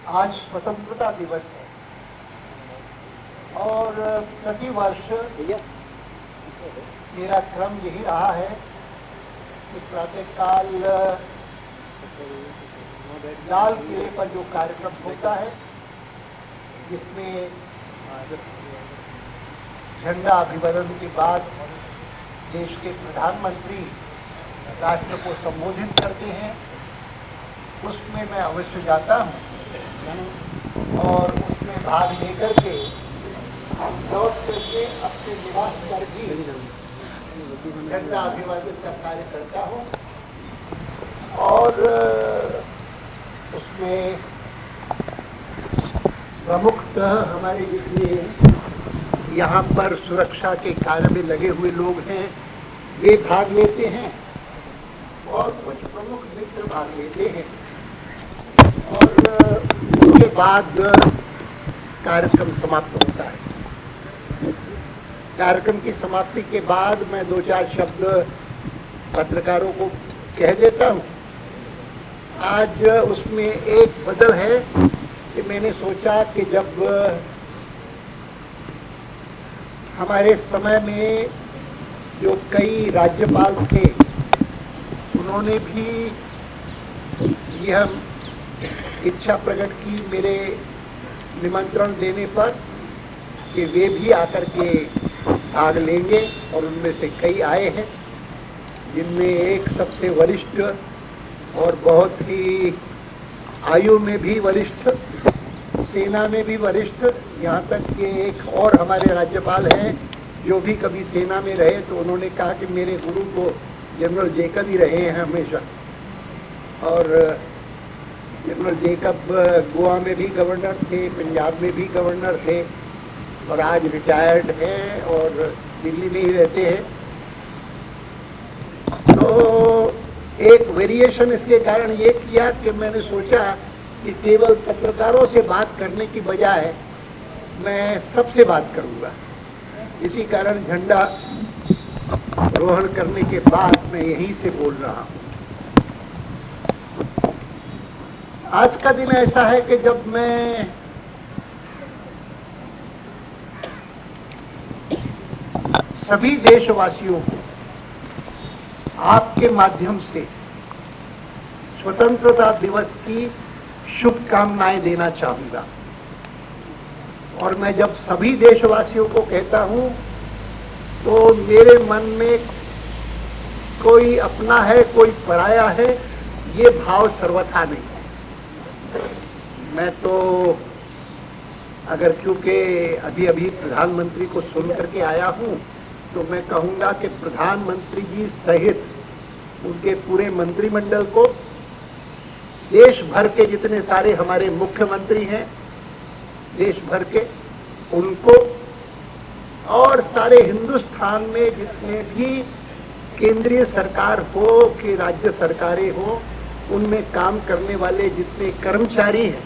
आज स्वतंत्रता दिवस है और प्रति वर्ष मेरा क्रम यही रहा है कि प्रातःकाल लाल किले पर जो कार्यक्रम होता है जिसमें झंडा अभिवादन के बाद देश के प्रधानमंत्री राष्ट्र को संबोधित करते हैं, उसमें मैं अवश्य जाता हूं और उसमें भाग लेकर के लौट करके अपने निवास पर भी झंडा अभिवादन का कार्य करता हूं और उसमें प्रमुखतः हमारे जितने यहाँ पर सुरक्षा के कार्य में लगे हुए लोग हैं वे भाग लेते हैं और कुछ प्रमुख मित्र भाग लेते हैं और उसके बाद कार्यक्रम समाप्त होता है। कार्यक्रम की समाप्ति के बाद मैं दो चार शब्द पत्रकारों को कह देता हूँ। आज उसमें एक बदल है कि मैंने सोचा कि जब हमारे समय में जो कई राज्यपाल थे उन्होंने भी यह इच्छा प्रकट की मेरे निमंत्रण देने पर कि वे भी आकर के भाग लेंगे और उनमें से कई आए हैं, जिनमें एक सबसे वरिष्ठ और बहुत ही आयु में भी वरिष्ठ, सेना में भी वरिष्ठ, यहाँ तक कि एक और हमारे राज्यपाल हैं जो भी कभी सेना में रहे तो उन्होंने कहा कि मेरे गुरु को जनरल जेकब ही रहे हैं हमेशा। और जनरल जेकब गोवा में भी गवर्नर थे, पंजाब में भी गवर्नर थे और आज रिटायर्ड हैं और दिल्ली में ही रहते हैं। तो एक वेरिएशन इसके कारण ये किया कि मैंने सोचा कि केवल पत्रकारों से बात करने की बजाय मैं सबसे बात करूंगा। इसी कारण झंडा रोहण करने के बाद मैं यहीं से बोल रहा हूं। आज का दिन ऐसा है कि जब मैं सभी देशवासियों को आपके माध्यम से स्वतंत्रता दिवस की शुभकामनाएं देना चाहूंगा। और मैं जब सभी देशवासियों को कहता हूं तो मेरे मन में कोई अपना है कोई पराया है ये भाव सर्वथा नहीं है। मैं तो अगर क्योंकि अभी अभी प्रधानमंत्री को सुन करके आया हूं तो मैं कहूंगा कि प्रधानमंत्री जी सहित उनके पूरे मंत्रिमंडल को, देश भर के जितने सारे हमारे मुख्यमंत्री हैं देश भर के, उनको और सारे हिंदुस्तान में जितने भी केंद्रीय सरकार हो कि राज्य सरकारें हो उनमें काम करने वाले जितने कर्मचारी हैं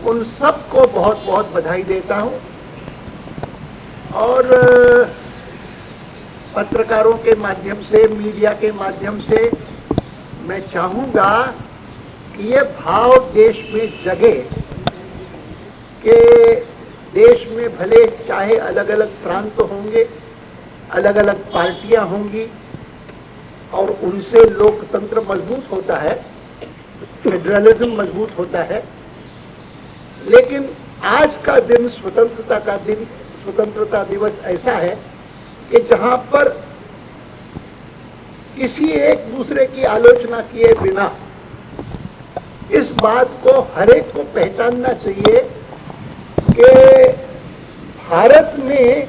उन सबको बहुत बहुत बधाई देता हूं। और पत्रकारों के माध्यम से, मीडिया के माध्यम से मैं चाहूँगा कि ये भाव देश में जगे कि देश में भले चाहे अलग अलग प्रांत होंगे, अलग अलग पार्टियां होंगी और उनसे लोकतंत्र मजबूत होता है, फेडरलिज्म मजबूत होता है, लेकिन आज का दिन स्वतंत्रता दिवस ऐसा है कि जहां पर किसी एक दूसरे की आलोचना किए बिना इस बात को हर एक को पहचानना चाहिए कि भारत में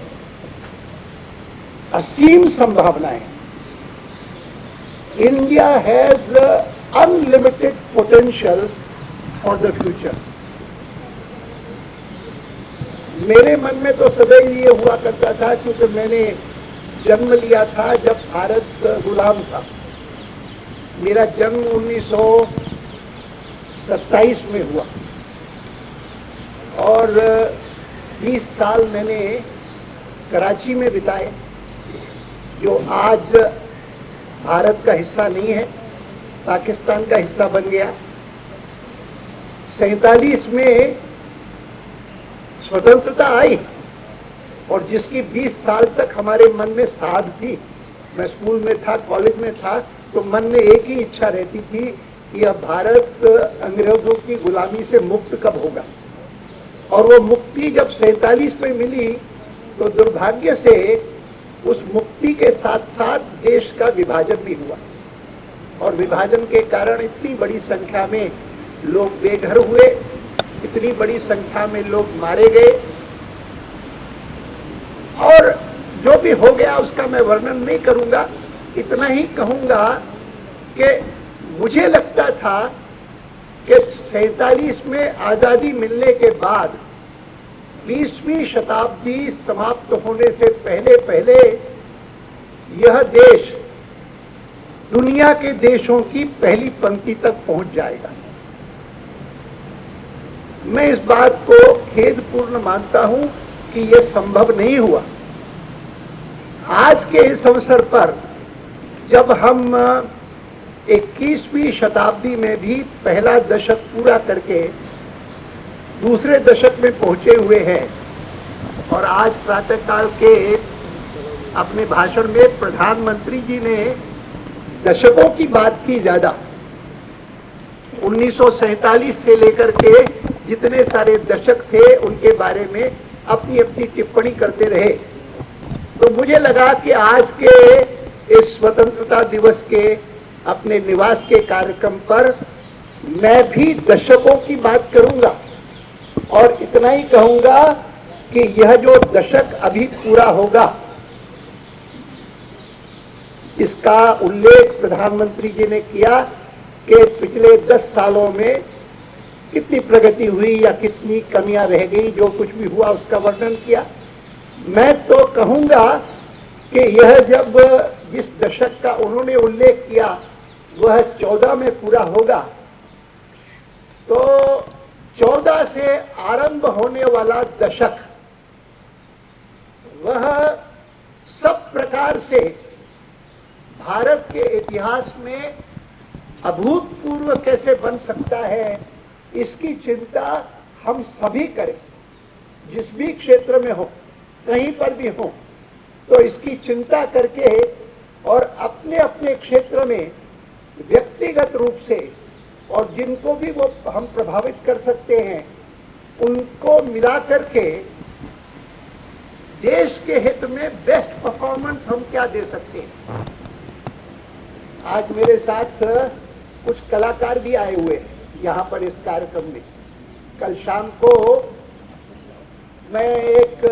असीम संभावनाएं हैं। India has unlimited potential for the future. मेरे मन में तो सदैव ये हुआ करता था क्योंकि मैंने जन्म लिया था जब भारत गुलाम था। मेरा जन्म 1927 में हुआ और 20 साल मैंने कराची में बिताए, जो आज भारत का हिस्सा नहीं है, पाकिस्तान का हिस्सा बन गया। 47 में स्वतंत्रता आई और जिसकी 20 साल तक हमारे मन में साध थी। मैं स्कूल में था, कॉलेज में था, तो मन में एक ही इच्छा रहती थी कि अब भारत अंग्रेजों की गुलामी से मुक्त कब होगा। और वो मुक्ति जब 47 में मिली तो दुर्भाग्य से उस मुक्ति के साथ साथ देश का विभाजन भी हुआ और विभाजन के कारण इतनी बड़ी संख्या में लोग बेघर हुए, इतनी बड़ी संख्या में लोग मारे गए और जो भी हो गया उसका मैं वर्णन नहीं करूंगा। इतना ही कहूंगा कि मुझे लगता था कि 47 में आज़ादी मिलने के बाद 20वीं शताब्दी समाप्त होने से पहले पहले यह देश दुनिया के देशों की पहली पंक्ति तक पहुंच जाएगा। मैं इस बात को खेदपूर्ण मानता हूं कि यह संभव नहीं हुआ। आज के इस अवसर पर जब हम 21वीं शताब्दी में भी पहला दशक पूरा करके दूसरे दशक में पहुंचे हुए हैं और आज प्रातःकाल के अपने भाषण में प्रधानमंत्री जी ने दशकों की बात की ज़्यादा, 1947 से लेकर के जितने सारे दशक थे उनके बारे में अपनी अपनी टिप्पणी करते रहे। तो मुझे लगा कि आज के इस स्वतंत्रता दिवस के अपने निवास के कार्यक्रम पर मैं भी दशकों की बात करूंगा और इतना ही कहूंगा कि यह जो दशक अभी पूरा होगा इसका उल्लेख प्रधानमंत्री जी ने किया कि पिछले 10 सालों में कितनी प्रगति हुई या कितनी कमियां रह गई, जो कुछ भी हुआ उसका वर्णन किया। मैं तो कहूंगा कि यह जब जिस दशक का उन्होंने उल्लेख किया वह 14 में पूरा होगा तो 14 से आरंभ होने वाला दशक वह सब प्रकार से भारत के इतिहास में अभूतपूर्व कैसे बन सकता है इसकी चिंता हम सभी करें, जिस भी क्षेत्र में हो, कहीं पर भी हो, तो इसकी चिंता करके और अपने अपने क्षेत्र में व्यक्तिगत रूप से और जिनको भी वो हम प्रभावित कर सकते हैं उनको मिला करके देश के हित में बेस्ट परफॉर्मेंस हम क्या दे सकते हैं। आज मेरे साथ कुछ कलाकार भी आए हुए हैं यहाँ पर इस कार्यक्रम में। कल शाम को मैं एक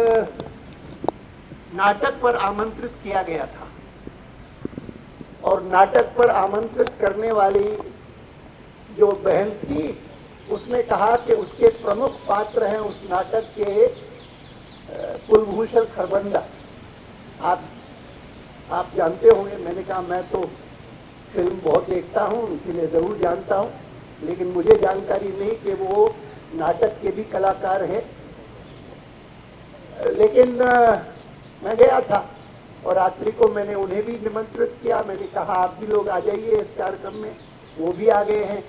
नाटक पर आमंत्रित किया गया था और नाटक पर आमंत्रित करने वाली जो बहन थी उसने कहा कि उसके प्रमुख पात्र हैं उस नाटक के कुलभूषण खरबंदा। आप जानते होंगे। मैंने कहा मैं तो फिल्म बहुत देखता हूँ इसीलिए ज़रूर जानता हूँ, लेकिन मुझे जानकारी नहीं कि वो नाटक के भी कलाकार हैं। लेकिन मैं गया था और रात्रि को मैंने उन्हें भी निमंत्रित किया। मैंने कहा आप भी लोग आ जाइए इस कार्यक्रम में, वो भी आ गए हैं।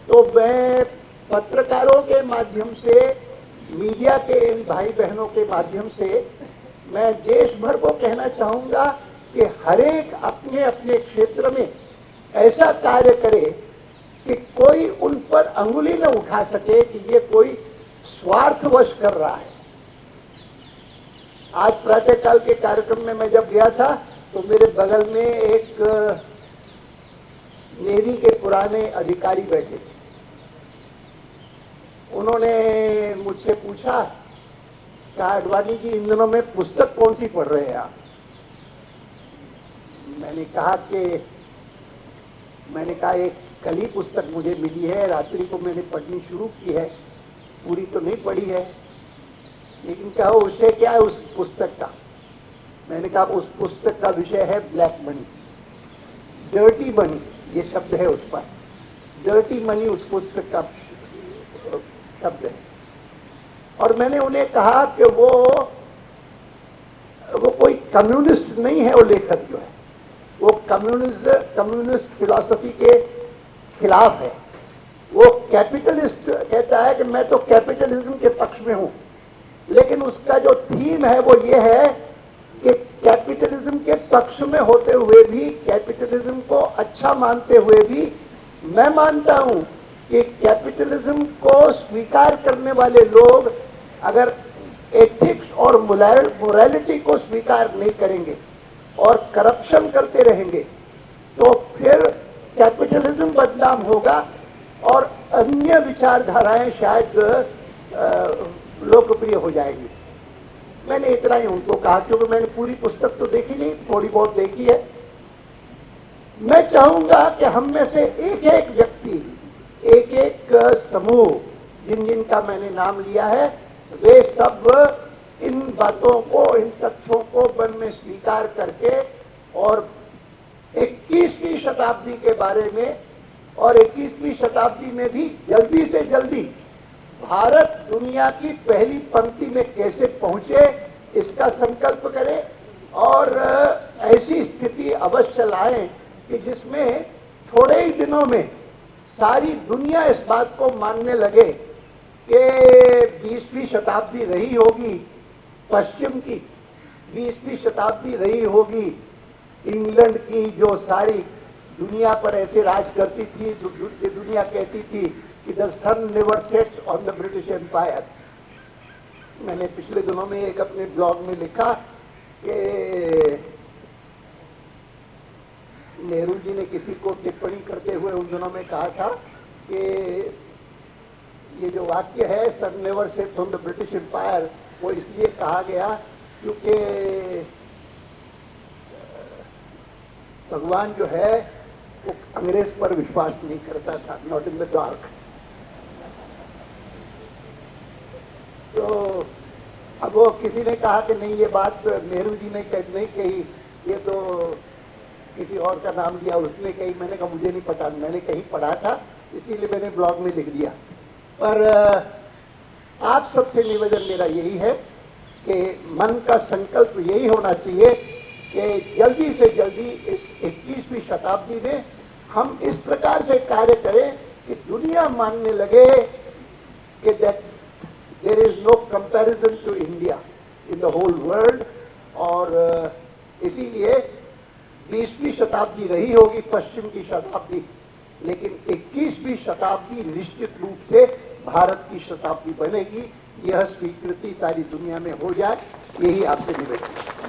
तो मैं पत्रकारों के माध्यम से, मीडिया के इन भाई बहनों के माध्यम से मैं देश भर को कहना चाहूँगा कि हर एक अपने अपने क्षेत्र में ऐसा कार्य करे कि कोई उन पर अंगुली न उठा सके कि ये कोई स्वार्थवश कर रहा है। आज प्रातःकाल के कार्यक्रम में मैं जब गया था तो मेरे बगल में एक नेवी के पुराने अधिकारी बैठे थे। उन्होंने मुझसे पूछा कि आडवाणी जी इन दिनों में पुस्तक कौन सी पढ़ रहे हैं आप? मैंने कहा एक कल ही पुस्तक मुझे मिली है, रात्रि को मैंने पढ़नी शुरू की है, पूरी तो नहीं पढ़ी है, लेकिन कहो विषय क्या है उस पुस्तक का? मैंने कहा उस पुस्तक का विषय है ब्लैक मनी, डर्टी मनी, ये शब्द है उस पर, डर्टी मनी उस पुस्तक का शब्द है। और मैंने उन्हें कहा कि वो कोई कम्युनिस्ट नहीं है, वो लेखक जो है वो कम्युनिस्ट फिलॉसफी के खिलाफ है। वो कैपिटलिस्ट कहता है कि मैं तो कैपिटलिज्म के पक्ष में हूं, लेकिन उसका जो थीम है वो ये है कि कैपिटलिज्म के पक्ष में होते हुए भी, कैपिटलिज्म को अच्छा मानते हुए भी, मैं मानता हूं कि कैपिटलिज्म को स्वीकार करने वाले लोग अगर एथिक्स और मोरालिटी को स्वीकार नहीं करेंगे और करप्शन करते रहेंगे तो फिर कैपिटलिज्म बदनाम होगा और अन्य विचारधाराएं शायद लोकप्रिय हो जाएंगी। मैंने इतना ही उनको कहा, क्योंकि मैंने पूरी पुस्तक तो देखी नहीं, थोड़ी बहुत देखी है। मैं चाहूंगा कि हम में से एक एक व्यक्ति, एक एक समूह, जिन जिन का मैंने नाम लिया है, वे सब इन बातों को, इन तथ्यों को मन में स्वीकार करके और 21वीं शताब्दी के बारे में और 21वीं शताब्दी में भी जल्दी से जल्दी भारत दुनिया की पहली पंक्ति में कैसे पहुंचे, इसका संकल्प करें और ऐसी स्थिति अवश्य लाएं कि जिसमें थोड़े ही दिनों में सारी दुनिया इस बात को मानने लगे कि 20वीं शताब्दी रही होगी पश्चिम की, 20वीं शताब्दी रही होगी इंग्लैंड की, जो सारी दुनिया पर ऐसे राज करती थी, दुनिया कहती थी कि the sun never sets on the British empire. मैंने पिछले दिनों में एक अपने ब्लॉग में लिखा कि नेहरू जी ने किसी को टिप्पणी करते हुए उन दिनों में कहा था कि ये जो वाक्य है sun never sets on the British empire, वो इसलिए कहा गया क्योंकि भगवान जो है वो अंग्रेज पर विश्वास नहीं करता था, नॉट इन द डार्क। तो अब वो किसी ने कहा कि नहीं, ये बात नेहरू जी ने नहीं कही, ये तो किसी और का नाम लिया उसने कही। मैंने कहा मुझे नहीं पता, मैंने कहीं पढ़ा था इसीलिए मैंने ब्लॉग में लिख दिया। पर आप सबसे निवेदन मेरा यही है कि मन का संकल्प यही होना चाहिए कि जल्दी से जल्दी इस 21वीं शताब्दी में हम इस प्रकार से कार्य करें कि दुनिया मानने लगे कि that there is no comparison to India in the whole world. और इसीलिए 20वीं शताब्दी रही होगी पश्चिम की शताब्दी, लेकिन 21वीं शताब्दी निश्चित रूप से भारत की शताब्दी बनेगी। यह स्वीकृति सारी दुनिया में हो जाए, यही आपसे निवेदन है।